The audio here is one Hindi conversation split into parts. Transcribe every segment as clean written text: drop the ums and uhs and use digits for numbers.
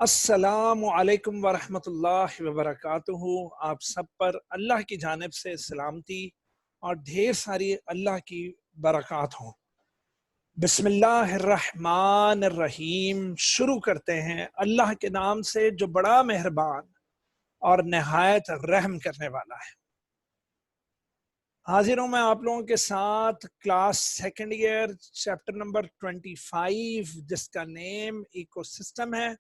अस्सलामु अलैकुम वरहमतुल्लाहि वबरकातुहू। आप सब पर अल्लाह की जानिब से सलामती और ढेर सारी अल्लाह की बरक़ात हों। बिस्मिल्लाहिर्रहमानिर्रहीम। शुरू करते हैं अल्लाह के नाम से जो बड़ा मेहरबान और नहायत रहम करने वाला है। हाजिर हूं मैं आप लोगों के साथ class second year chapter number 25 जिसका नेम इकोसिस्टम है,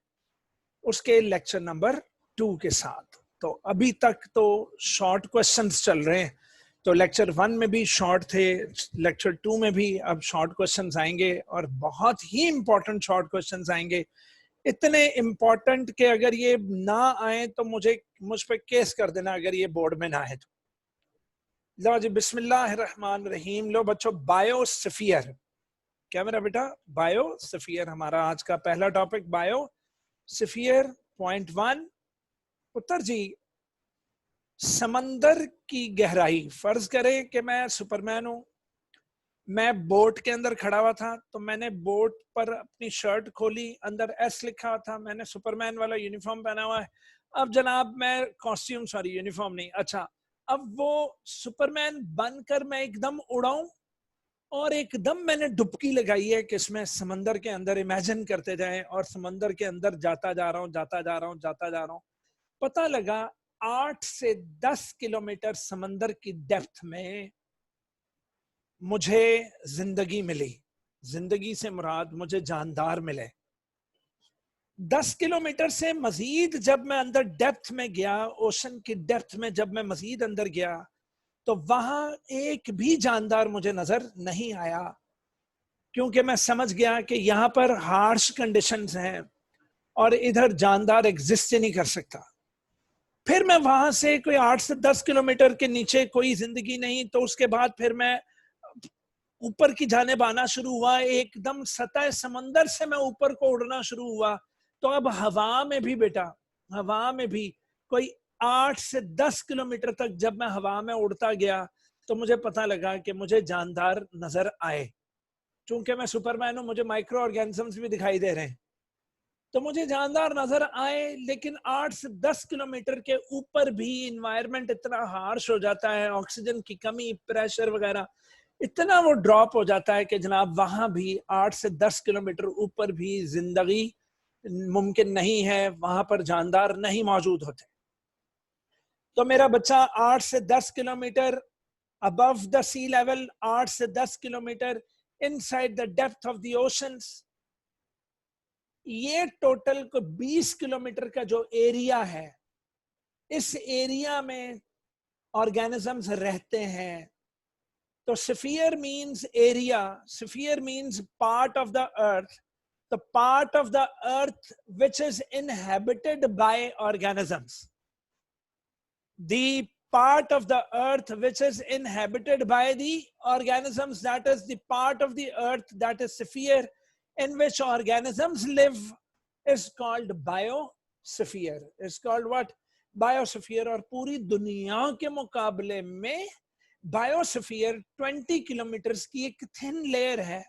उसके लेक्चर नंबर 2 के साथ। तो अभी तक तो शॉर्ट क्वेश्चंस चल रहे हैं, तो लेक्चर 1 में भी शॉर्ट थे, लेक्चर 2 में भी अब शॉर्ट क्वेश्चंस आएंगे और बहुत ही इंपॉर्टेंट शॉर्ट क्वेश्चंस आएंगे। इतने इंपॉर्टेंट कि अगर ये ना आए तो मुझ पे केस कर देना अगर ये बोर्ड में ना आए तो। लो जी, बिस्मिल्लाहिर्रहमानिर्रहीम। लो बच्चों, बायोस्फीयर। क्या मेरा बेटा? बायोस्फीयर हमारा आज का पहला टॉपिक। Biosphere point 1। उत्तर जी, समंदर की गहराई। फर्ज करें कि मैं सुपरमैन हूं, मैं बोट के अंदर खड़ा हुआ था, तो मैंने बोट पर अपनी शर्ट खोली, अंदर एस लिखा हुआ था, मैंने सुपरमैन वाला यूनिफॉर्म पहना हुआ है। अब जनाब मैं कॉस्ट्यूम, सॉरी यूनिफॉर्म नहीं, अच्छा, अब वो सुपरमैन बनकर मैं एकदम उड़ाऊं और एकदम मैंने डुबकी लगाई है कि इसमें समंदर के अंदर, इमेजिन करते जाएं, और समंदर के अंदर जाता जा रहा हूं, जाता जा रहा हूं, जाता जा रहा हूं। पता लगा 8 से 10 किलोमीटर समंदर की डेप्थ में मुझे जिंदगी मिली। जिंदगी से मुराद मुझे जानदार मिले। 10 किलोमीटर से मजीद जब मैं अंदर डेप्थ में गया, ओशन की डेप्थ में जब मैं मजीद अंदर गया, तो वहां एक भी जानदार मुझे नजर नहीं आया, क्योंकि मैं समझ गया कि यहाँ पर हार्श कंडीशंस हैं और इधर जानदार एग्जिस्ट ही नहीं कर सकता। फिर मैं वहां से कोई 8 से 10 किलोमीटर के नीचे कोई जिंदगी नहीं, तो उसके बाद फिर मैं ऊपर की जानिब आना शुरू हुआ, एकदम सतह समंदर से मैं ऊपर को उड़ना शुरू हुआ। तो अब हवा में भी बेटा, हवा में भी कोई 8 से 10 किलोमीटर तक जब मैं हवा में उड़ता गया, तो मुझे पता लगा कि मुझे जानदार नजर आए। चूंकि मैं सुपरमैन हूं, मुझे माइक्रो ऑर्गेनिजम्स भी दिखाई दे रहे हैं, तो मुझे जानदार नजर आए। लेकिन 8 से 10 किलोमीटर के ऊपर भी इन्वायरमेंट इतना हार्श हो जाता है, ऑक्सीजन की कमी, प्रेशर वगैरह इतना वो ड्रॉप हो जाता है कि जनाब वहां भी 8 से 10 किलोमीटर ऊपर भी जिंदगी मुमकिन नहीं है, वहां पर जानदार नहीं मौजूद होते। तो मेरा बच्चा 8 से 10 kilometre above the sea level, 8 से 10 kilometre inside the depth of the oceans, ये टोटल को 20 किलोमीटर का जो एरिया है, इस एरिया में ऑर्गेनिजम्स रहते हैं। तो sphere means area, sphere means part of the earth, the part of the earth which is inhabited by organisms. The part of the earth which is inhabited by the organisms, that is the part of the earth, that is sphere in which organisms live, is called biosphere. Is called what? Biosphere. और पूरी दुनिया के मुकाबले में बायोस्फीयर 20 किलोमीटर्स की एक थिन लेयर है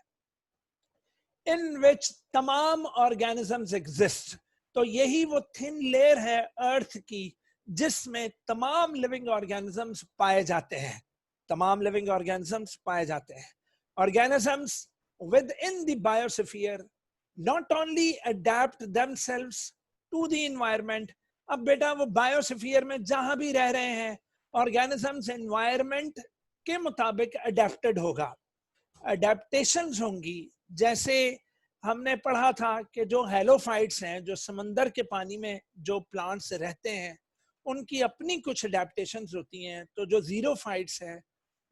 in which तमाम organisms exist. तो यही वो थिन लेयर है अर्थ की जिसमें तमाम लिविंग ऑर्गेनिजम्स पाए जाते हैं, तमाम लिविंग ऑर्गेनिजम्स पाए जाते हैं। Organisms within the biosphere not only adapt themselves to the environment. अब बेटा वो बायोस्फीयर में जहां भी रह रहे हैं, ऑर्गेनिजम्स एनवायरमेंट के मुताबिक अडेप्टेड होगा, अडेप्टेशंस होंगी। जैसे हमने पढ़ा था कि जो हेलोफाइट्स हैं, जो समंदर के पानी में जो प्लांट्स रहते हैं, उनकी अपनी कुछ अडेप्टेशंस होती हैं। तो जो जीरोफाइट्स हैं,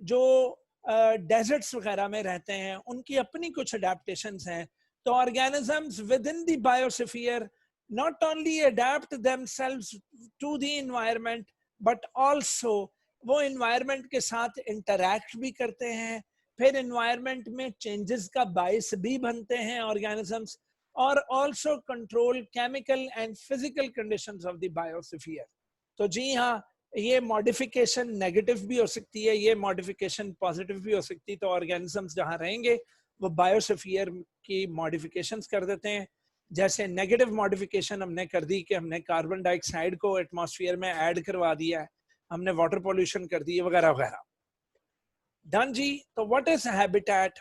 जो डेजर्ट्स वगैरह में रहते हैं, उनकी अपनी कुछ अडेप्टेशंस हैं। तो organisms within the biosphere not only adapt themselves to the environment, but also वो एनवायरनमेंट के साथ इंटरैक्ट भी करते हैं, फिर एनवायरनमेंट में चेंजेस का बायस भी बनते हैं ऑर्गेनिजम्स, और also control chemical and physical conditions of the biosphere. तो जी हाँ, ये मॉडिफिकेशन नेगेटिव भी हो सकती है, ये मॉडिफिकेशन पॉजिटिव भी हो सकती है। तो ऑर्गेनिजम्स जहाँ रहेंगे वो बायोस्फीयर की मॉडिफिकेशंस कर देते हैं। जैसे नेगेटिव मॉडिफिकेशन हमने कर दी कि हमने कार्बन डाइऑक्साइड को एटमॉस्फेयर में ऐड करवा दिया है, हमने वाटर पोल्यूशन कर दी वगैरह वगैरह। डन जी। तो व्हाट इज हैबिटेट?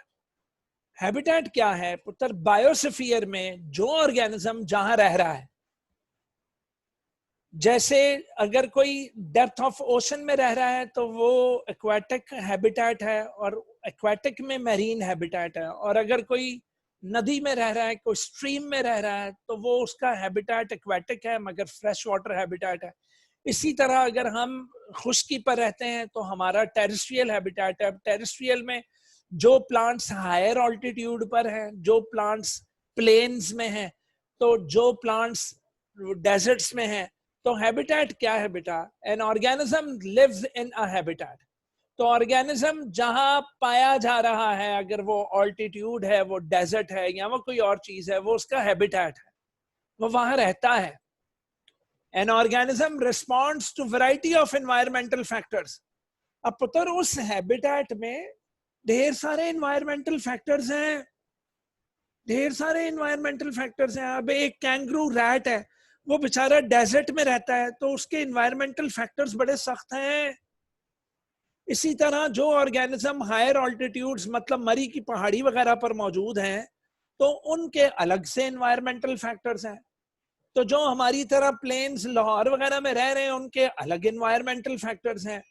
हैबिटेट क्या है पुत्र? बायोस्फीयर में जो ऑर्गेनिज्म जहां रह रहा है, जैसे अगर कोई डेप्थ ऑफ ओशन में रह रहा है तो वो एक्वाटिक हैबिटेट है और एक्वाटिक में मैरीन हैबिटेट है, और अगर कोई नदी में रह रहा है, कोई स्ट्रीम में रह रहा है तो वो उसका हैबिटेट एक्वाटिक है मगर फ्रेश वाटर हैबिटेट है। इसी तरह अगर हम खुश्की पर रहते हैं तो हमारा टेरेस्ट्रियल हैबिटेट है। टेरेस्ट्रियल में जो प्लांट्स हायर ऑल्टीट्यूड पर हैं, जो प्लांट्स प्लेन्स में हैं, तो जो प्लांट्स डेजर्ट्स में हैं। तो हैबिटेट क्या है बेटा? An organism lives in a habitat. तो ऑर्गेनिज्म जहां पाया जा रहा है, अगर वो ऑल्टीट्यूड है, वो डेजर्ट है या वो कोई और चीज है, वो उसका हैबिटेट है, वो वहां रहता है। An organism responds to variety of environmental factors. अब पुत्र उस हैबिटेट में ढेर सारे एनवायरमेंटल फैक्टर्स हैं, ढेर सारे एनवायरमेंटल फैक्टर्स हैं। अब एक कैंगरू रैट है, वो बेचारा डेजर्ट में रहता है तो उसके एनवायरमेंटल फैक्टर्स बड़े सख्त हैं। इसी तरह जो ऑर्गेनिज्म हायर ऑल्टीट्यूड्स मतलब मरी की पहाड़ी वगैरह पर मौजूद हैं तो उनके अलग से एनवायरमेंटल फैक्टर्स हैं। तो जो हमारी तरह प्लेन्स लाहौर वगैरह में रह रहे हैं उनके अलग एनवायरमेंटल फैक्टर्स हैं।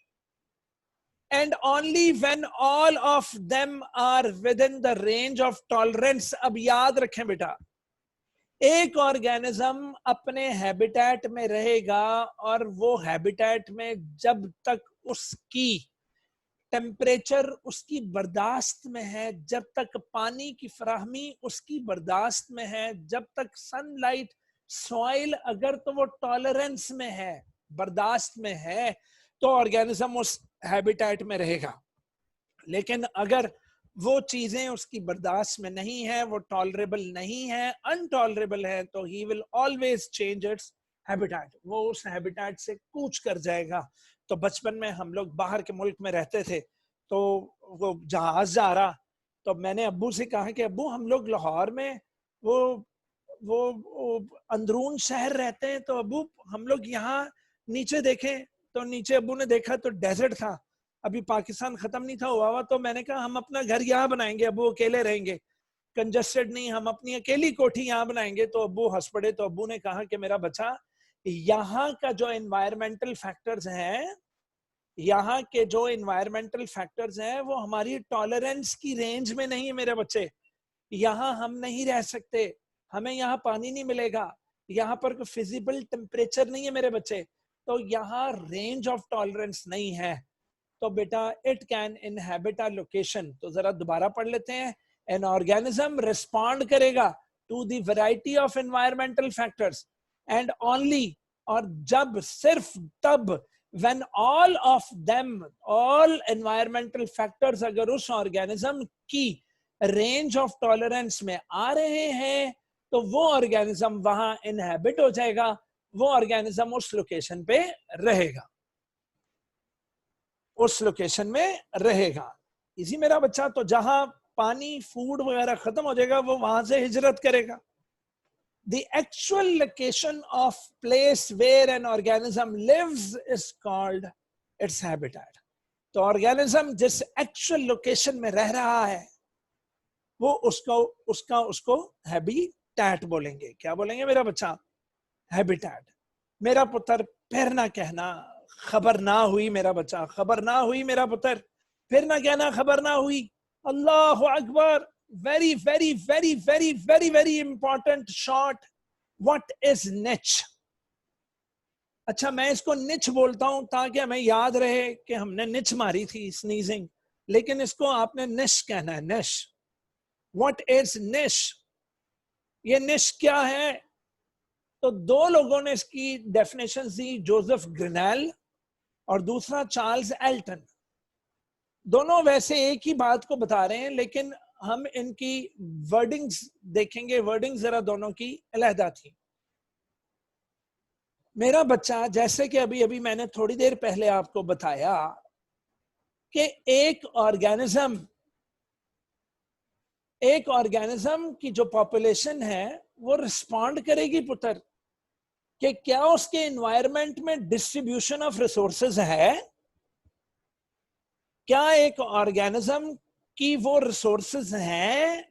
And only when all of them are within the range of tolerance। अब याद रखें बेटा, एक ऑर्गेनिज्म अपने हैबिटेट में रहेगा और वो हैबिटेट में जब तक उसकी टेम्परेचर उसकी बर्दाश्त में है, जब तक पानी की फराहमी उसकी बर्दाश्त में है, जब तक सनलाइट सॉइल अगर तो वो टॉलरेंस में है, बर्दाश्त में है, तो ऑर्गेनिज्म उस हैबिटेट में रहेगा। लेकिन अगर वो चीजें उसकी बर्दाश्त में नहीं है, वो टॉलरेबल नहीं है, अनटॉलरेबल है, तो he will always change its habitat. वो उस हैबिटेट से कूच कर जाएगा। तो बचपन में हम लोग बाहर के मुल्क में रहते थे, तो वो जहाज जा रहा, तो मैंने अब्बू से कहा कि अब्बू हम लोग लाहौर में वो अंदरून शहर रहते हैं, तो अब्बू हम लोग यहाँ नीचे देखें, तो नीचे अब्बू ने देखा तो डेजर्ट था, अभी पाकिस्तान खत्म नहीं था हुआ। तो मैंने कहा हम अपना घर यहाँ बनाएंगे, अब्बू अकेले रहेंगे, कंजस्टेड नहीं, हम अपनी अकेली कोठी यहाँ बनाएंगे। तो अब्बू हंस पड़े। तो अब्बू ने कहा कि मेरा बच्चा, यहाँ का जो एनवायरमेंटल फैक्टर्स हैं, यहाँ के जो एनवायरमेंटल फैक्टर्स हैं वो हमारी टॉलरेंस की रेंज में नहीं है मेरे बच्चे। यहाँ हम नहीं रह सकते, हमें यहाँ पानी नहीं मिलेगा, यहाँ पर कोई फिजिबल टेम्परेचर नहीं है मेरे बच्चे, तो यहाँ रेंज ऑफ टॉलरेंस नहीं है। तो बेटा it can inhabit a location. तो जरा दोबारा पढ़ लेते हैं। एन ऑर्गेनिज्म रिस्पॉन्ड करेगा to the variety of environmental factors and only, और जब सिर्फ तब, when all of them, all environmental factors अगर उस ऑर्गेनिज्म की रेंज ऑफ टॉलरेंस में आ रहे हैं तो वो ऑर्गेनिज्म वहां इनहैबिट हो जाएगा, वो ऑर्गेनिज्म उस लोकेशन पे रहेगा, उस लोकेशन में रहेगा। इसी मेरा बच्चा, तो जहां पानी फूड वगैरह खत्म हो जाएगा वो वहां से हिजरत करेगा। The actual location of place where an organism lives is called its habitat। तो ऑर्गेनिज्म जिस एक्चुअल लोकेशन में रह रहा है वो उसको हैबिटेट बोलेंगे। क्या बोलेंगे मेरा बच्चा? हैबिटेट। मेरा पुत्र फिर ना कहना खबर ना हुई मेरा बच्चा, खबर ना हुई मेरा पुत्र, फिर ना कहना खबर ना हुई। अल्लाह Akbar. very very very very very very important short। what is niche? अच्छा, मैं इसको निच बोलता हूं ताकि हमें याद रहे कि हमने निच मारी थी, स्नीजिंग, लेकिन इसको आपने निश कहना है, निश। what is niche? ये निश क्या है? तो दो लोगों ने इसकी डेफिनेशन दी, जोसेफ ग्रिनेल और दूसरा चार्ल्स एल्टन। दोनों वैसे एक ही बात को बता रहे हैं लेकिन हम इनकी वर्डिंग्स देखेंगे, वर्डिंग्स जरा दोनों की अलहदा थी। मेरा बच्चा, जैसे कि अभी अभी मैंने थोड़ी देर पहले आपको बताया कि एक ऑर्गेनिज्म की जो पॉपुलेशन है वो रिस्पॉन्ड करेगी पुत्र कि क्या उसके एनवायरनमेंट में डिस्ट्रीब्यूशन ऑफ रिसोर्सेज है, क्या एक ऑर्गेनिज्म की वो रिसोर्सेज हैं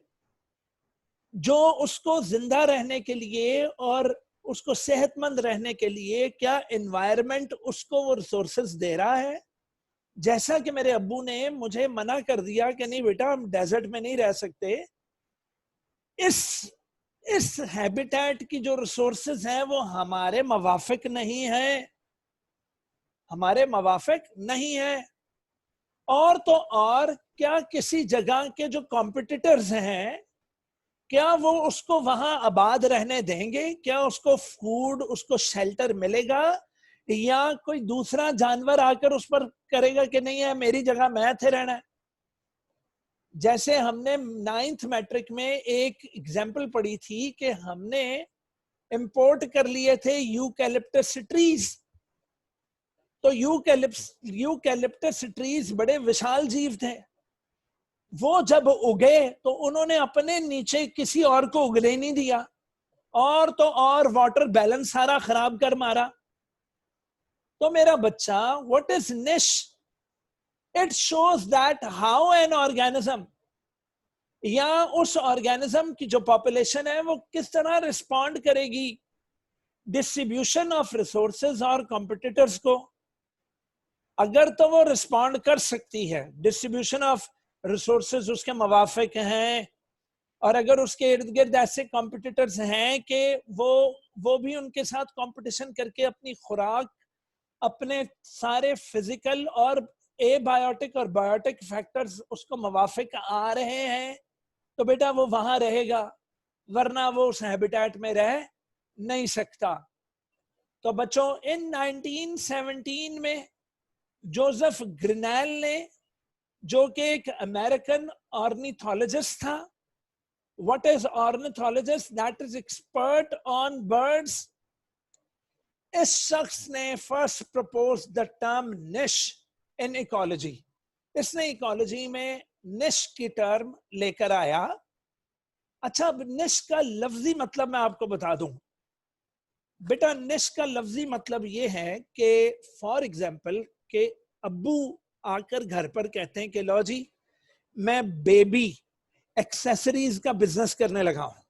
जो उसको जिंदा रहने के लिए और उसको सेहतमंद रहने के लिए, क्या एनवायरनमेंट उसको वो रिसोर्सेज दे रहा है। जैसा कि मेरे अब्बू ने मुझे मना कर दिया कि नहीं बेटा हम डेजर्ट में नहीं रह सकते, इस इस हैबिटेट की जो रिसोर्सेज हैं वो हमारे मवाफिक नहीं है, हमारे मवाफिक नहीं है। और तो और क्या किसी जगह के जो कॉम्पिटिटर्स हैं क्या वो उसको वहां आबाद रहने देंगे, क्या उसको फूड उसको शेल्टर मिलेगा, या कोई दूसरा जानवर आकर उस पर करेगा कि नहीं है मेरी जगह मैं थे रहना है। जैसे हमने 9th मैट्रिक में एक एग्जाम्पल पढ़ी थी कि हमने इंपोर्ट कर लिए थे यूकैलिप्टस ट्रीज। तो यूकैलिप्टस ट्रीज बड़े विशाल जीव थे, वो जब उगे तो उन्होंने अपने नीचे किसी और को उगने नहीं दिया, और तो और वाटर बैलेंस सारा खराब कर मारा। तो मेरा बच्चा, व्हाट इज निश? It shows that how an organism या उस ऑर्गेनिज्म की जो पॉपुलेशन है वो किस तरह रिस्पॉन्ड करेगी डिस्ट्रीब्यूशन ऑफ रिसोर्सेज और कॉम्पिटिटर्स को। अगर तो वो रिस्पॉन्ड कर सकती है, डिस्ट्रीब्यूशन ऑफ रिसोर्सेज उसके मवाफिक हैं, और अगर उसके इर्द गिर्द ऐसे कॉम्पिटिटर्स हैं कि वो भी उनके साथ कंपटीशन करके अपनी खुराक, अपने सारे फिजिकल और एबायोटिक और बायोटिक फैक्टर्स उसको मवाफिक आ रहे हैं, तो बेटा वो वहां रहेगा, वरना वो उस हैबिटेट में रह नहीं सकता। तो बच्चों इन 1917 में जोसेफ ग्रिनेल ने, जो कि एक अमेरिकन ऑर्निथोलॉजिस्ट था, what is ornithologist? That is expert on birds. इस शख्स ने फर्स्ट प्रपोज द टर्म निश इन इकोलॉजी। इसने इकोलॉजी में निश की टर्म लेकर आया। अच्छा, अब निश का लफ्जी मतलब मैं आपको बता दूं बेटा। निश का लफ्जी मतलब ये है कि फॉर एग्जाम्पल के अब्बू आकर घर पर कहते हैं कि लो जी मैं बेबी एक्सेसरीज का बिजनेस करने लगा हूं।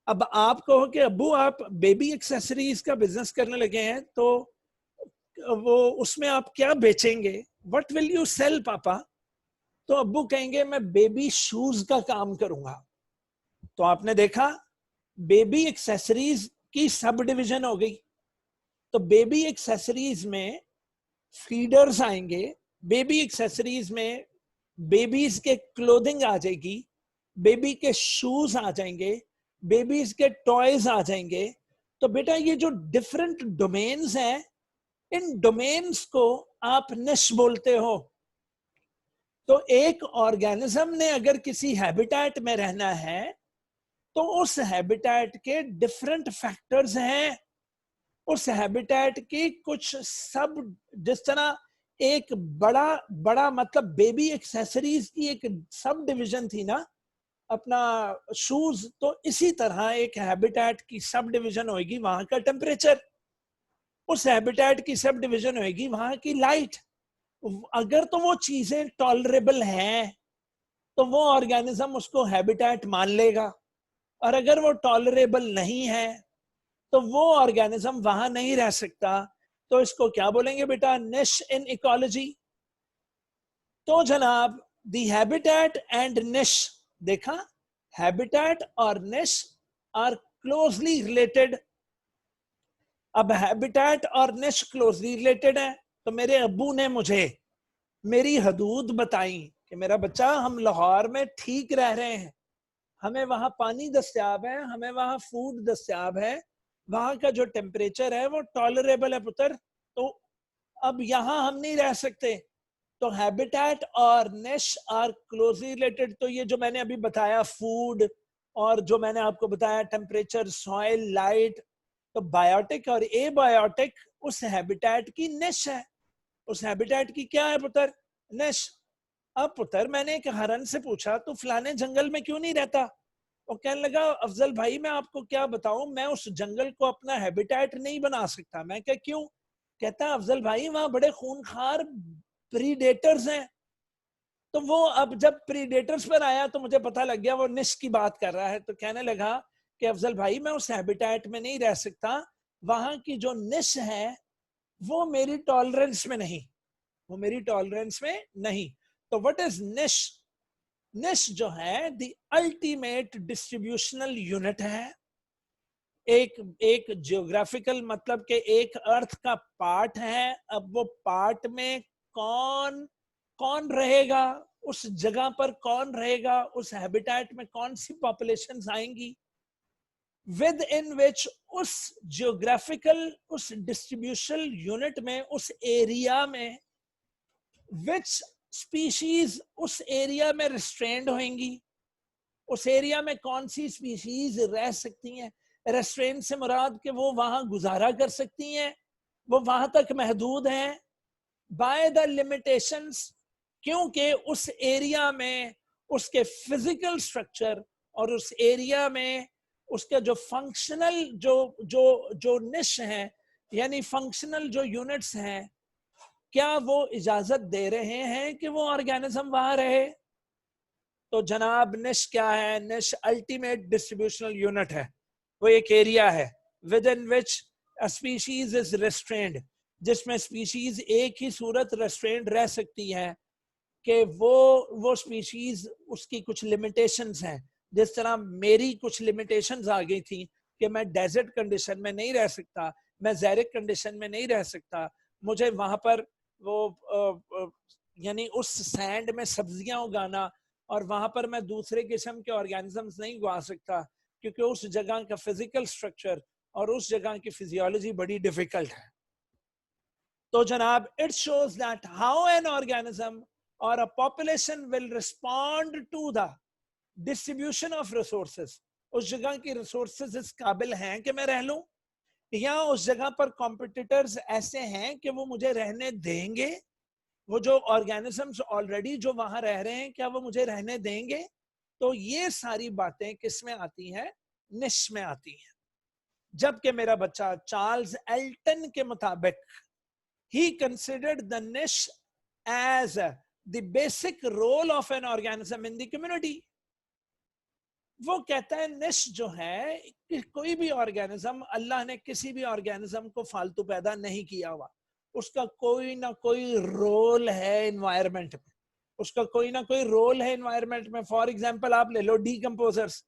अब आप कहो कि अब्बू आप बेबी एक्सेसरीज का बिजनेस करने लगे हैं, तो वो उसमें आप क्या बेचेंगे, व्हाट विल यू सेल पापा? तो अब्बू कहेंगे मैं बेबी शूज का काम करूंगा। तो आपने देखा बेबी एक्सेसरीज की सब डिवीजन हो गई। तो बेबी एक्सेसरीज में फीडर्स आएंगे, बेबी एक्सेसरीज में बेबीज के क्लोथिंग आ जाएगी, बेबी के शूज आ जाएंगे, बेबीज के टॉयज आ जाएंगे। तो बेटा ये जो डिफरेंट डोमेन्स हैं, इन डोमेन्स को आप निश बोलते हो। तो एक ऑर्गेनिज्म ने अगर किसी हैबिटेट में रहना है तो उस हैबिटेट के डिफरेंट फैक्टर्स हैं, उस हैबिटेट की कुछ सब, जिस तरह एक बड़ा बड़ा मतलब बेबी एक्सेसरीज की एक सब डिवीजन थी ना अपना शूज, तो इसी तरह एक हैबिटेट की सब डिवीजन होगी वहां का टेम्परेचर, उस हैबिटेट की सब डिवीजन होगी वहां की लाइट। अगर तो वो चीजें टॉलरेबल हैं तो वो ऑर्गेनिज्म उसको हैबिटेट मान लेगा, और अगर वो टॉलरेबल नहीं है तो वो ऑर्गेनिज्म वहां नहीं रह सकता। तो इसको क्या बोलेंगे बेटा? निश इन इकोलॉजी। तो जनाब दी हैबिटेट एंड निश, देखा हैबिटेट और निश आर क्लोजली रिलेटेड। अब हैबिटेट और निश क्लोजली रिलेटेड है, तो मेरे अब्बू ने मुझे मेरी हदूद बताई कि मेरा बच्चा हम लाहौर में ठीक रह रहे हैं, हमें वहां पानी दस्तयाब है, हमें वहां फूड दस्तयाब है, वहां का जो टेम्परेचर है वो टॉलरेबल है पुत्र, तो अब यहां हम नहीं रह सकते। तो हैबिटेट और निश आर क्लोजली रिलेटेड। तो ये जो मैंने अभी बताया फूड, और जो मैंने आपको बताया टेम्परेचर, सॉइल, लाइट, तो बायोटिक और एबायोटिक उस हैबिटेट की निश है। उस हैबिटेट की क्या है पुत्र? निश। अब पुत्र मैंने एक हरन से पूछा तू फलाने जंगल में क्यों नहीं रहता? और कहने लगा अफजल भाई मैं आपको क्या बताऊं, मैं उस जंगल को अपना हैबिटेट नहीं बना सकता। मैं क्या, क्यों? कहता है अफजल भाई वहां बड़े खूनखार प्रीडेटर्स हैं। तो वो अब जब प्रीडेटर्स पर आया तो मुझे पता लग गया वो निश की बात कर रहा है। तो कहने लगा कि अफजल भाई मैं उस हैबिटेट में नहीं रह सकता, वहां की जो निश है वो मेरी टॉलरेंस में नहीं, वो मेरी टॉलरेंस में नहीं। तो व्हाट इज निश? निश जो है द अल्टीमेट डिस्ट्रीब्यूशनल यूनिट है। एक एक जियोग्राफिकल मतलब के एक अर्थ का पार्ट है। अब वो पार्ट में कौन कौन रहेगा, उस जगह पर कौन रहेगा, उस हैबिटेट में कौन सी पॉपुलेशंस आएंगी, विद इन विच उस जियोग्राफिकल उस डिस्ट्रीब्यूशन यूनिट में उस एरिया में विच स्पीशीज उस एरिया में रिस्ट्रेंड होंगी, उस एरिया में कौन सी स्पीशीज रह सकती हैं। रेस्ट्रेंट से मुराद कि वो वहां गुजारा कर सकती हैं, वो वहां तक महदूद हैं बाय द लिमिटेशंस, क्योंकि उस एरिया में उसके फिजिकल स्ट्रक्चर और उस एरिया में उसके जो फंक्शनल जो जो जो निश है, यानी फंक्शनल जो यूनिट्स हैं, क्या वो इजाजत दे रहे हैं कि वो ऑर्गेनिज्म वहां रहे। तो जनाब निश क्या है? निश अल्टीमेट डिस्ट्रीब्यूशनल यूनिट है। वो एक एरिया है with in which species is restrained, जिसमें स्पीशीज एक ही सूरत रेस्ट्रेंड रह सकती है कि वो स्पीशीज उसकी कुछ लिमिटेशंस हैं। जिस तरह मेरी कुछ लिमिटेशंस आ गई थी कि मैं डेजर्ट कंडीशन में नहीं रह सकता, मैं ज़ैरिक कंडीशन में नहीं रह सकता, मुझे वहां पर वो यानी उस सैंड में सब्जियां उगाना और वहां पर मैं दूसरे किस्म के ऑर्गेनिजम्स नहीं उगा सकता, क्योंकि उस जगह का फिजिकल स्ट्रक्चर और उस जगह की फिजियोलॉजी बड़ी डिफिकल्ट है। तो जनाब it shows that how an organism और a population will respond to the distribution of resources. उस जगह की रिसोर्सेज इस काबिल हैं कि मैं रह लूं, या उस जगह पर कॉम्पिटिटर्स ऐसे हैं कि वो मुझे रहने देंगे, वो जो ऑर्गेनिजम्स ऑलरेडी जो वहां रह रहे हैं क्या वो मुझे रहने देंगे। तो ये सारी बातें किस में आती हैं? निश में आती हैं। जबकि मेरा बच्चा चार्ल्स एल्टन के मुताबिक he considered the niche as the basic role of an organism in the community. वो कहता है निश जो है कि कोई भी ऑर्गेनिज्म, अल्लाह ने किसी भी ऑर्गेनिज्म को फालतू पैदा नहीं किया हुआ, उसका कोई ना कोई रोल है एनवायरनमेंट में, उसका कोई ना कोई रोल है एनवायरनमेंट में। फॉर एग्जांपल आप ले लो डीकंपोजर्स,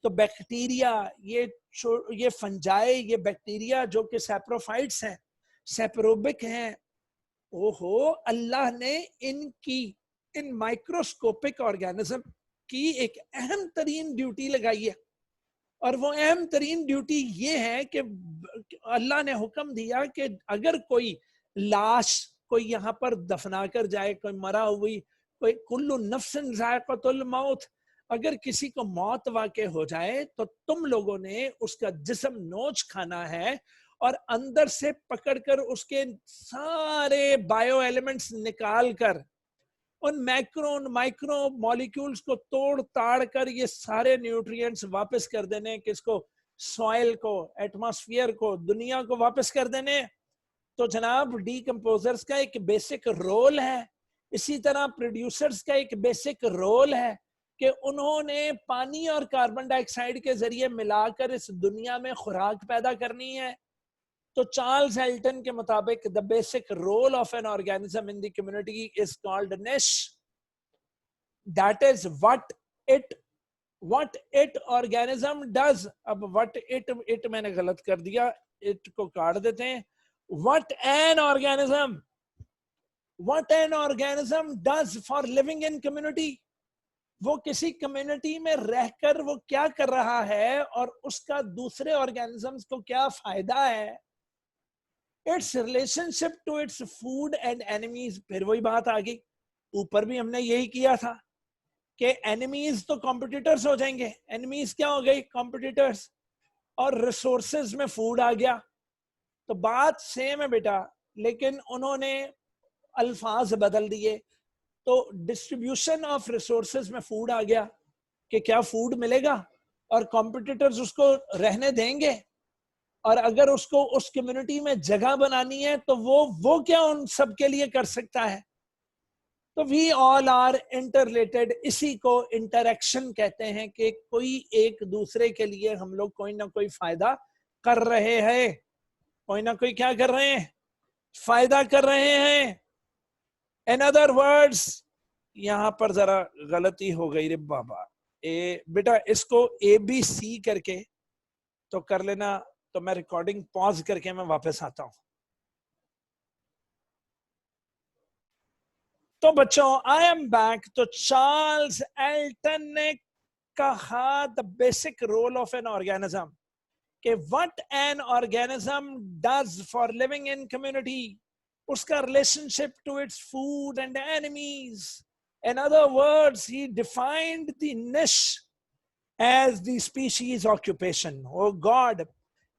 तो बैक्टीरिया, ये फंजाई, ये बैक्टीरिया जो कि सैप्रोफाइट्स हैं, सेप्रोबिक हैं, ओहो अल्लाह ने इन माइक्रोस्कोपिक ऑर्गेनिज्म की एक अहम तरीन ड्यूटी लगाई है। और वो अहम तरीन ड्यूटी ये है कि अल्लाह ने हुक्म दिया कि अगर कोई लाश कोई यहाँ पर दफना कर जाए, कोई मरा हुई, कोई कुल्लु नफ्सिन ज़ायक़तुल मौत, अगर किसी को मौत वाक़े हो जाए तो तुम लोगों ने उसका जिस्म नोच खाना है और अंदर से पकड़कर उसके सारे बायो एलिमेंट्स निकाल कर उन माइक्रो मॉलिक्यूल्स को तोड़ ताड़ कर ये सारे न्यूट्रिएंट्स वापस कर देने, किसको? सॉइल को, एटमॉस्फेयर को, दुनिया को वापस कर देने। तो जनाब डीकंपोजर्स का एक बेसिक रोल है, इसी तरह प्रोड्यूसर्स का एक बेसिक रोल है कि उन्होंने पानी और कार्बन डाइऑक्साइड के जरिए मिलाकर इस दुनिया में खुराक पैदा करनी है। तो चार्ल्स एल्टन के मुताबिक the basic role of an organism in the community is called niche. That is what it organism does. अब व्हाट इट मैंने गलत कर दिया, इट को काट देते हैं। What an organism does for living in community, वो किसी कम्युनिटी में रहकर वो क्या कर रहा है और उसका दूसरे ऑर्गेनिजम्स को क्या फायदा है। Its relationship to its food and enemies. फिर वही बात आ गई, ऊपर भी हमने यही किया था कि एनिमीज तो कॉम्पिटिटर्स हो जाएंगे, एनिमीज क्या हो गई? कॉम्पिटिटर्स। और रिसोर्सेज में फूड आ गया। तो बात सेम है बेटा, लेकिन उन्होंने अल्फाज बदल दिए। तो डिस्ट्रीब्यूशन ऑफ रिसोर्सेज में फूड आ गया कि क्या फूड मिलेगा, और कॉम्पिटिटर्स उसको रहने देंगे? और अगर उसको उस कम्युनिटी में जगह बनानी है तो वो क्या उन सब के लिए कर सकता है? तो वी ऑल आर इंटरलेटेड, इसी को इंटरेक्शन कहते हैं कि कोई एक दूसरे के लिए हम लोग कोई ना कोई फायदा कर रहे हैं, कोई ना कोई क्या कर रहे हैं, फायदा कर रहे हैं। इन अदर वर्ड्स, यहां पर जरा गलती हो गई रे बाबा, बेटा इसको ABC करके तो कर लेना, तो मैं रिकॉर्डिंग पॉज करके मैं वापस आता हूं। तो बच्चों आई एम बैक। तो चार्ल्स एल्टन ने कहा the basic role of an organism, कि what an organism does for living in community, उसका relationship to its food and enemies. In other words he defined the niche as the species occupation. Oh god,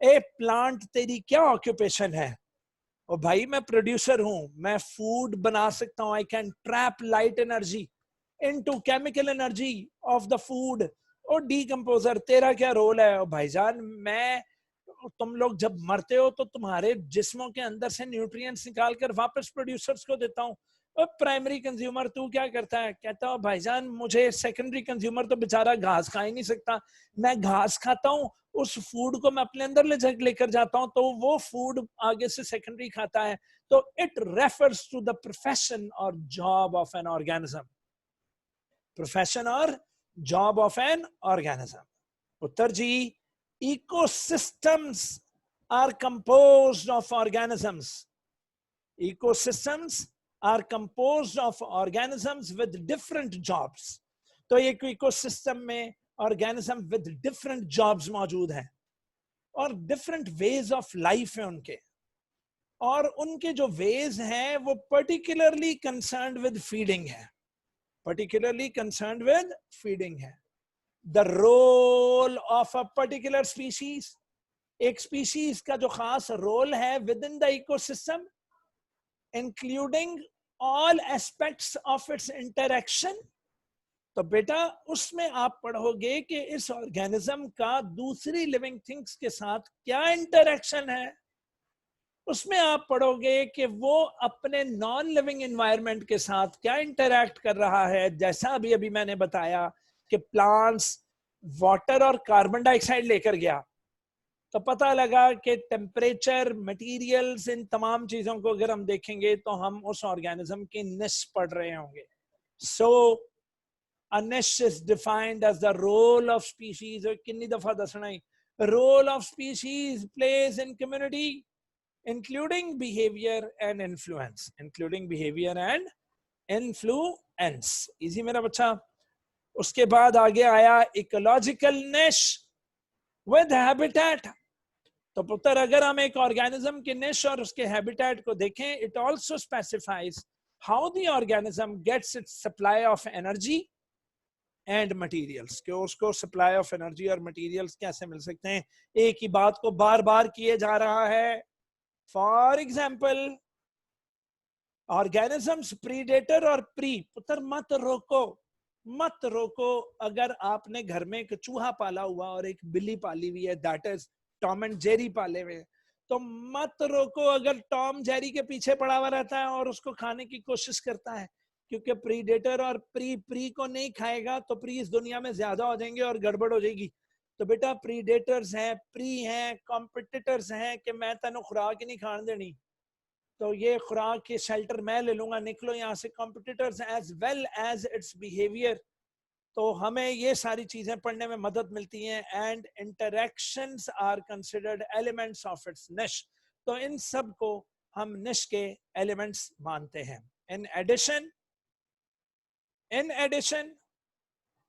a plant तेरी क्या ऑक्यूपेशन है? और भाई मैं प्रोड्यूसर हूं, मैं फूड बना सकता हूं, I can trap light energy into chemical energy of the food. और डीकंपोजर, तेरा क्या रोल है? और भाईजान मैं, तुम लोग जब मरते हो तो तुम्हारे जिस्मों के अंदर से न्यूट्रिएंट्स निकाल कर वापस प्रोड्यूसर्स को देता हूँ। और प्राइमरी कंज्यूमर तू क्या करता है? कहता हूँ भाईजान मुझे सेकेंडरी कंज्यूमर तो बेचारा घास खा ही नहीं सकता, मैं घास खाता हूँ, उस फूड को मैं अपने अंदर लेकर जाता हूं, तो वो फूड आगे से सेकेंडरी खाता है। तो it refers to the profession और job of an organism. Profession और जॉब ऑफ एन ऑर्गेनिज्म। उत्तर जी, ecosystems are composed of organisms. Ecosystems are composed of organisms with different jobs. तो एक इकोसिस्टम में ऑर्गेनिज्म विद डिफरेंट जॉब्स मौजूद हैं और डिफरेंट वेज ऑफ लाइफ है उनके, और उनके जो वेज हैं वो पर्टिकुलरली कंसर्न्ड विद फीडिंग है, पर्टिकुलरली कंसर्न्ड विद फीडिंग है। The role of a particular species, एक स्पीशीज का जो खास रोल है within the ecosystem, including all aspects of its interaction. तो बेटा उसमें आप पढ़ोगे कि इस ऑर्गेनिज्म का दूसरी लिविंग थिंग्स के साथ क्या इंटरेक्शन है। उसमें आप पढ़ोगे कि वो अपने नॉन लिविंग एनवायरनमेंट के साथ क्या इंटरैक्ट कर रहा है। जैसा अभी अभी मैंने बताया कि प्लांट्स वाटर और कार्बन डाइऑक्साइड लेकर गया, तो पता लगा कि टेम्परेचर, मटेरियल्स, इन तमाम चीजों को अगर हम देखेंगे तो हम उस ऑर्गेनिज्म की निश पढ़ रहे होंगे। सो a niche is defined as the role of species, और कितनी दफा दसना ही, role of species plays in community, including behavior and influence, including behavior and influence। Easy मेरा बच्चा। उसके बाद आगे आया इकोलॉजिकल निश विद हैबिटेट। तो पुत्र अगर हम एक ऑर्गेनिज्म के निश और उसके हैबिटेट को देखें, it also specifies how the organism gets its supply of energy and materials, कि उसको सप्लाई ऑफ एनर्जी और मटेरियल्स कैसे मिल सकते हैं। एक ही बात को बार बार किए जा रहा है। फॉर एग्जाम्पल ऑर्गेनिजम्स प्रीडेटर और प्री। पुत्र मत रोको, मत रोको। अगर आपने घर में एक चूहा पाला हुआ और एक बिल्ली पाली हुई है, that is Tom and Jerry पाले हुए, तो मत रोको अगर टॉम जेरी के पीछे पड़ा हुआ रहता है और उसको खाने की कोशिश करता है, क्योंकि प्रीडेटर और प्री को नहीं खाएगा तो प्री इस दुनिया में ज्यादा हो जाएंगे और गड़बड़ हो जाएगी। तो बेटा प्रीडेटर्स हैं, प्री हैं, कॉम्पिटिटर्स हैं कि मैं तेन खुराक ही नहीं खाने देनी, तो ये खुराक के शेल्टर मैं ले लूंगा, निकलो यहाँ से। Competitors as well as its behaviour. तो हमें ये सारी चीजें पढ़ने में मदद मिलती हैं। And interactions are considered elements of its niche. तो इन सब को हम निश के एलिमेंट्स मानते हैं। इन addition,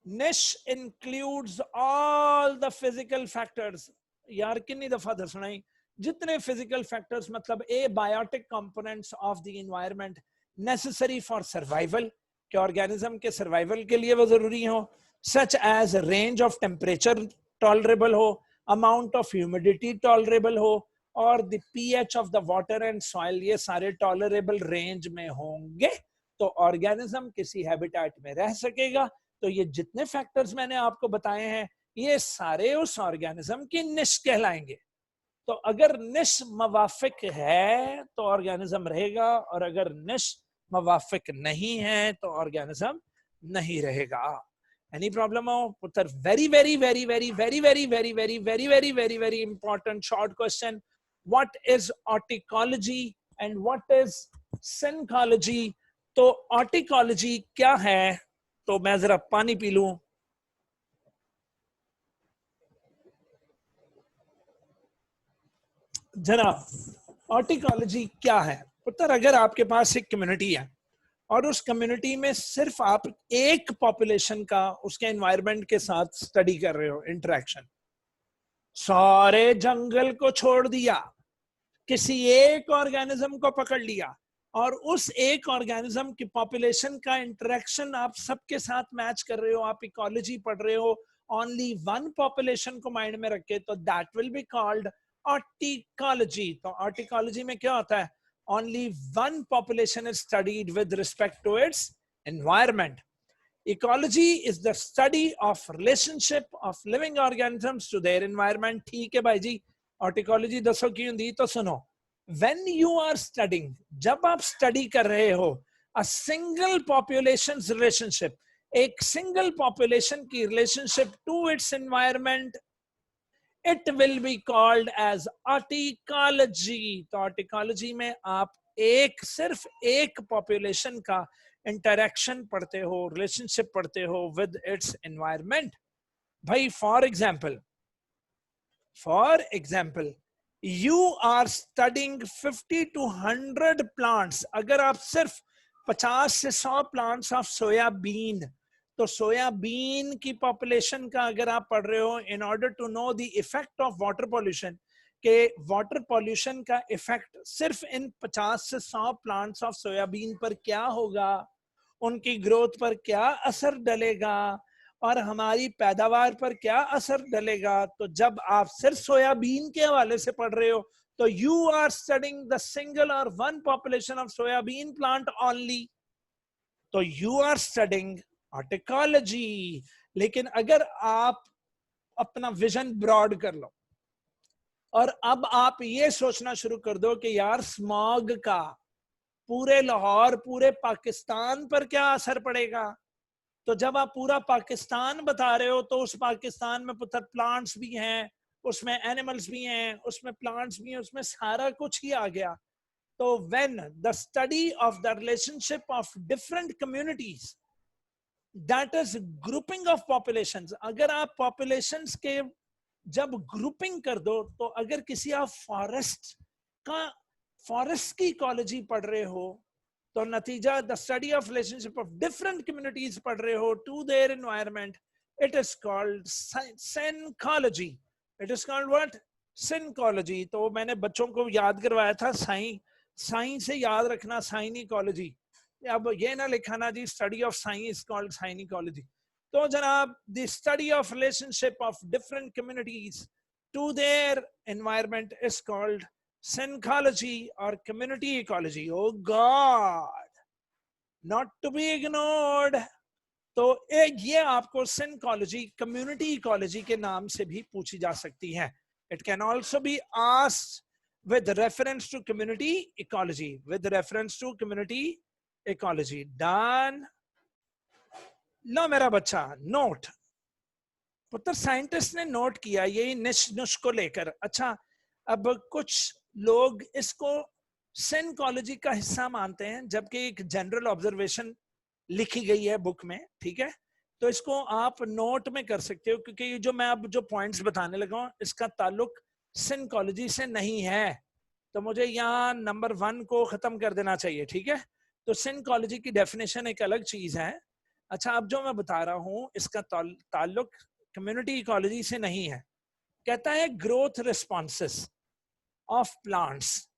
niche includes all the physical factors। यार कितनी दफा दसना ही, जितने physical factors मतलब abiotic components of the environment necessary for survival, कि organism के survival के लिए वो जरूरी हो, such as range of temperature tolerable हो, amount of humidity tolerable हो, और the pH of the water and soil, ये सारे tolerable range में होंगे तो ऑर्गेनिज्म किसी हैबिटेट में रह सकेगा। तो ये जितने फैक्टर्स मैंने आपको बताए हैं, ये सारे उस ऑर्गेनिज्म की निश कहलाएंगे। तो अगर निश मवाफिक है तो ऑर्गेनिज्म रहेगा, और अगर निश मवाफिक नहीं है तो ऑर्गेनिज्म नहीं रहेगा। एनी प्रॉब्लम हो पुत्र? Very very very very very very very very very very very very important short question. What is autecology and what is synecology? तो ऑर्टिकोलॉजी क्या है? तो मैं जरा पानी पी लूं। जनाब, ऑर्टिकोलॉजी क्या है पुत्र? अगर आपके पास एक कम्युनिटी है और उस कम्युनिटी में सिर्फ आप एक पॉपुलेशन का उसके एनवायरनमेंट के साथ स्टडी कर रहे हो, इंटरेक्शन, सारे जंगल को छोड़ दिया, किसी एक ऑर्गेनिज्म को पकड़ लिया और उस एक ऑर्गेनिज्म की पॉपुलेशन का इंटरेक्शन आप सबके साथ मैच कर रहे हो, आप इकोलॉजी पढ़ रहे हो ओनली वन पॉपुलेशन को माइंड में रख के, तो that will be called autecology. तो ऑर्टिकोलॉजी में क्या होता है? Only one population is studied with respect to its environment. Ecology is the study of relationship of living organisms to their environment। ठीक है भाई जी, horticulture दसो क्यों दी? तो सुनो, when you are studying, जब आप स्टडी कर रहे हो a single population's relationship, एक single population की relationship to its environment, it will be called as horticulture। तो horticulture में आप सिर्फ एक population का इंटरेक्शन पढ़ते हो, रिलेशनशिप पढ़ते हो विद इट्स एनवायरमेंट। भाई for example you are studying 50 to 100 plants. अगर आप सिर्फ 50 से 100 प्लांट्स ऑफ सोयाबीन, तो सोयाबीन की पॉपुलेशन का अगर आप पढ़ रहे हो in order to know the effect of water pollution, के वाटर पॉल्यूशन का इफेक्ट सिर्फ इन 50 से 100 प्लांट्स ऑफ सोयाबीन पर क्या होगा, उनकी ग्रोथ पर क्या असर डलेगा और हमारी पैदावार पर क्या असर डलेगा। तो जब आप सिर्फ सोयाबीन के हवाले से पढ़ रहे हो तो you are studying the single और one population of soybean plant only, तो यू आर स्टडिंग ऑर्टिकोलॉजी। लेकिन अगर आप अपना विजन ब्रॉड कर लो और अब आप ये सोचना शुरू कर दो कि यार स्मॉग का पूरे लाहौर, पूरे पाकिस्तान पर क्या असर पड़ेगा, तो जब आप पूरा पाकिस्तान बता रहे हो तो उस पाकिस्तान में पुत्र प्लांट्स भी हैं, उसमें एनिमल्स भी हैं, उसमें प्लांट्स भी हैं, उसमें सारा कुछ ही आ गया। तो when the study of the relationship of different communities, that is grouping of populations. अगर आप पॉपुलेशंस के जब ग्रुपिंग कर दो, तो अगर किसी आप फॉरेस्ट की इकोलॉजी पढ़ रहे हो तो नतीजा the study of relationship of different communities पढ़ रहे हो to their environment, it is called synecology. It is called what? Synecology. तो मैंने बच्चों को याद करवाया था साई से याद रखना साइनिकोलॉजी। अब ये ना लिखाना जी study of syn is called synecology. तो जनाब the study of relationship of different communities to their environment is called syncology or community ecology। Oh God, not to be ignored। तो ये आपको syncology, community ecology के नाम से भी पूछी जा सकती है। It can also be asked with reference to community ecology, with reference to community ecology। Done? लो मेरा बच्चा नोट, पुत्र साइंटिस्ट ने नोट किया यही निश को लेकर। अच्छा, अब कुछ लोग इसको सिनकोलॉजी का हिस्सा मानते हैं जबकि एक जनरल ऑब्जर्वेशन लिखी गई है बुक में, ठीक है? तो इसको आप नोट में कर सकते हो क्योंकि ये जो मैं अब जो पॉइंट्स बताने लगा हूं इसका ताल्लुक सिनकोलॉजी से नहीं है, तो मुझे यहाँ नंबर 1 को खत्म कर देना चाहिए, ठीक है? तो सिनकोलॉजी की डेफिनेशन एक अलग चीज है। अच्छा, अब जो मैं बता रहा हूँ इसका ताल्लुक कम्युनिटी इकोलॉजी से नहीं है। कहता है ग्रोथ रिस्पॉन्सेस ऑफ प्लांट्स।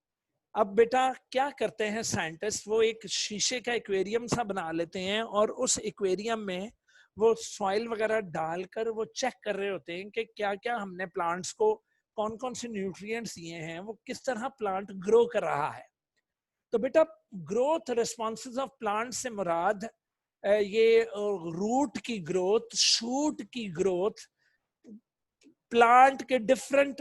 अब बेटा क्या करते हैं साइंटिस्ट, वो एक शीशे का एक्वेरियम सा बना लेते हैं और उस एक्वेरियम में वो सॉइल वगैरह डालकर वो चेक कर रहे होते हैं कि क्या क्या हमने प्लांट्स को कौन कौन से न्यूट्रिएंट्स दिए हैं, वो किस तरह प्लांट ग्रो कर रहा है। तो बेटा ग्रोथ रिस्पॉन्सेज ऑफ प्लांट से मुराद ये रूट की ग्रोथ, शूट की ग्रोथ, प्लांट के डिफरेंट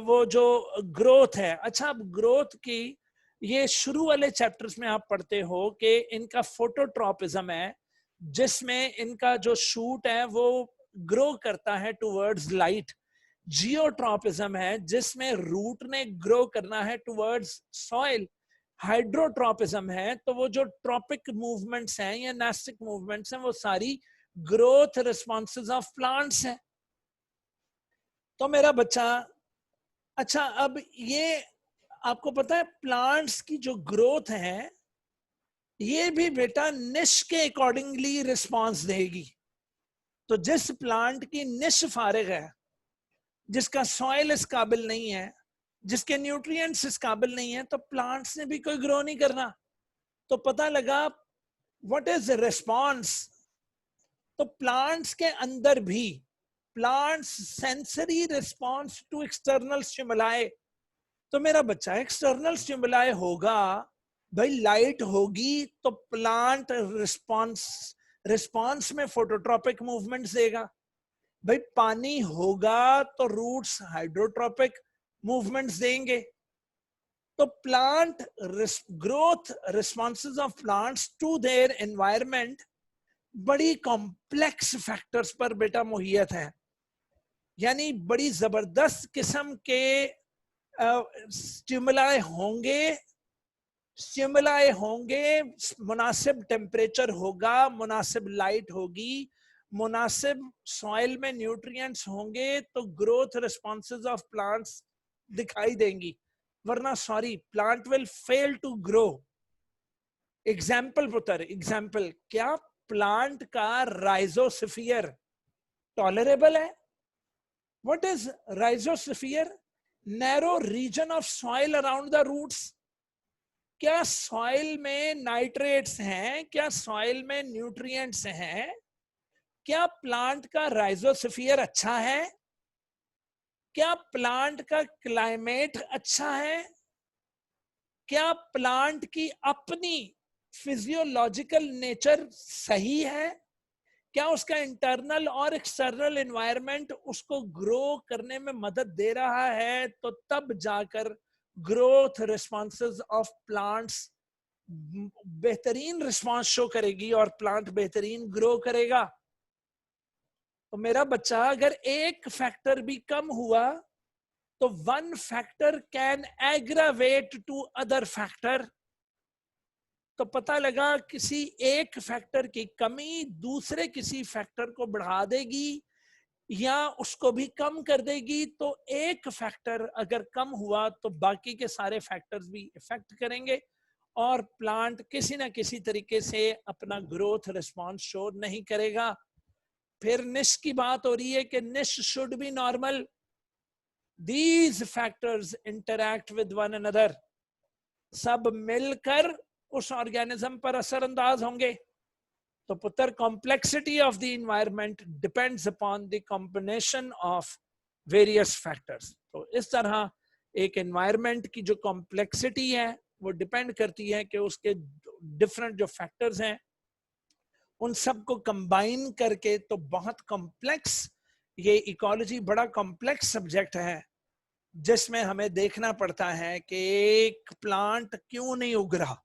वो जो ग्रोथ है। अच्छा, अब ग्रोथ की ये शुरू वाले चैप्टर्स में आप पढ़ते हो कि इनका फोटोट्रॉपिज्म है, जिसमें इनका जो शूट है वो ग्रो करता है टुवर्ड्स लाइट। जियोट्रॉपिज्म है जिसमें रूट ने ग्रो करना है टुवर्ड्स सॉइल। हाइड्रोट्रॉपिज्म है तो वो जो ट्रॉपिक मूवमेंट्स हैं या नास्टिक मूवमेंट्स हैं वो सारी ग्रोथ रिस्पॉन्सेज ऑफ प्लांट्स हैं। तो मेरा बच्चा, अच्छा अब ये आपको पता है प्लांट्स की जो ग्रोथ है ये भी बेटा निश के अकॉर्डिंगली रिस्पॉन्स देगी। तो जिस प्लांट की निश फारिग है, जिसका सॉइल इस काबिल नहीं है, जिसके न्यूट्रिएंट्स इस काबिल नहीं है, तो प्लांट्स ने भी कोई ग्रो नहीं करना। तो पता लगा व्हाट इज रिस्पॉन्स। तो प्लांट्स के अंदर भी plants sensory response to external stimuli. तो मेरा बच्चा एक्सटर्नल स्टिमुलाई होगा, भाई लाइट होगी तो प्लांट रिस्पॉन्स में फोटोट्रॉपिक मूवमेंट्स देगा। भाई पानी होगा तो रूट्स हाइड्रोट्रॉपिक मूवमेंट्स देंगे। तो plant growth responses of plants to their environment बड़ी कॉम्प्लेक्स फैक्टर्स पर बेटा मुहैयत है, यानी बड़ी जबरदस्त किस्म के स्टिमुलाई होंगे, मुनासिब टेम्परेचर होगा, मुनासिब लाइट होगी, मुनासिब सॉइल में न्यूट्रिएंट्स होंगे, तो ग्रोथ रिस्पॉन्सेज ऑफ प्लांट्स दिखाई देंगी, वरना sorry plant will fail to grow. Example पुत्र, एग्जाम्पल, क्या प्लांट का राइजोस्फीयर टॉलरेबल है? What is rhizosphere? Narrow region of soil around the roots. क्या सॉइल में नाइट्रेट्स हैं? क्या सॉइल में न्यूट्रिएंट्स हैं? क्या प्लांट का राइजोस्फीयर अच्छा है? क्या प्लांट का क्लाइमेट अच्छा है? क्या प्लांट की अपनी फिजियोलॉजिकल नेचर सही है? क्या उसका इंटरनल और एक्सटर्नल एनवायरनमेंट उसको ग्रो करने में मदद दे रहा है? तो तब जाकर ग्रोथ रिस्पॉन्सेज ऑफ प्लांट्स बेहतरीन रिस्पॉन्स शो करेगी और प्लांट बेहतरीन ग्रो करेगा। तो मेरा बच्चा, अगर एक फैक्टर भी कम हुआ तो one factor can aggravate to other factor. तो पता लगा किसी एक फैक्टर की कमी दूसरे किसी फैक्टर को बढ़ा देगी या उसको भी कम कर देगी। तो एक फैक्टर अगर कम हुआ तो बाकी के सारे फैक्टर्स भी इफेक्ट करेंगे और प्लांट किसी ना किसी तरीके से अपना ग्रोथ रिस्पॉन्स शो नहीं करेगा। फिर निश की बात हो रही है कि निश should be normal. These factors interact with one another, सब मिलकर उस ऑर्गेनिज्म पर असरअंदाज होंगे। तो पुत्र, complexity of the environment depends upon the combination of various factors. तो इस तरह एक एनवायरनमेंट की जो कॉम्प्लेक्सिटी है वो डिपेंड करती है कि उसके डिफरेंट जो फैक्टर्स हैं उन सबको कंबाइन करके, तो बहुत कॉम्प्लेक्स, ये इकोलॉजी बड़ा कॉम्प्लेक्स सब्जेक्ट है जिसमें हमें देखना पड़ता है कि एक प्लांट क्यों नहीं उग रहा।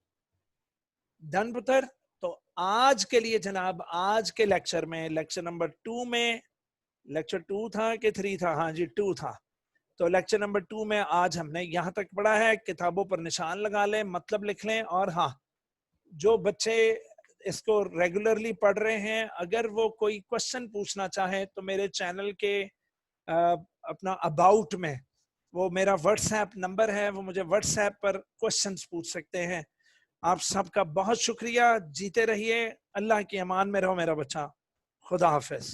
डन पुत्र? तो आज के लिए जनाब, आज के लेक्चर में, लेक्चर नंबर 2 में, लेक्चर 2 था कि 3 था? हाँ जी 2 था। तो लेक्चर नंबर 2 में आज हमने यहाँ तक पढ़ा है। किताबों पर निशान लगा लें, मतलब लिख लें। और हाँ, जो बच्चे इसको रेगुलरली पढ़ रहे हैं, अगर वो कोई क्वेश्चन पूछना चाहे तो मेरे चैनल के अपना अबाउट में वो मेरा व्हाट्सएप नंबर है, वो मुझे व्हाट्सएप पर क्वेश्चंस पूछ सकते हैं। आप सबका बहुत शुक्रिया। जीते रहिए, अल्लाह की अमान में रहो मेरा बच्चा। खुदा हाफिज।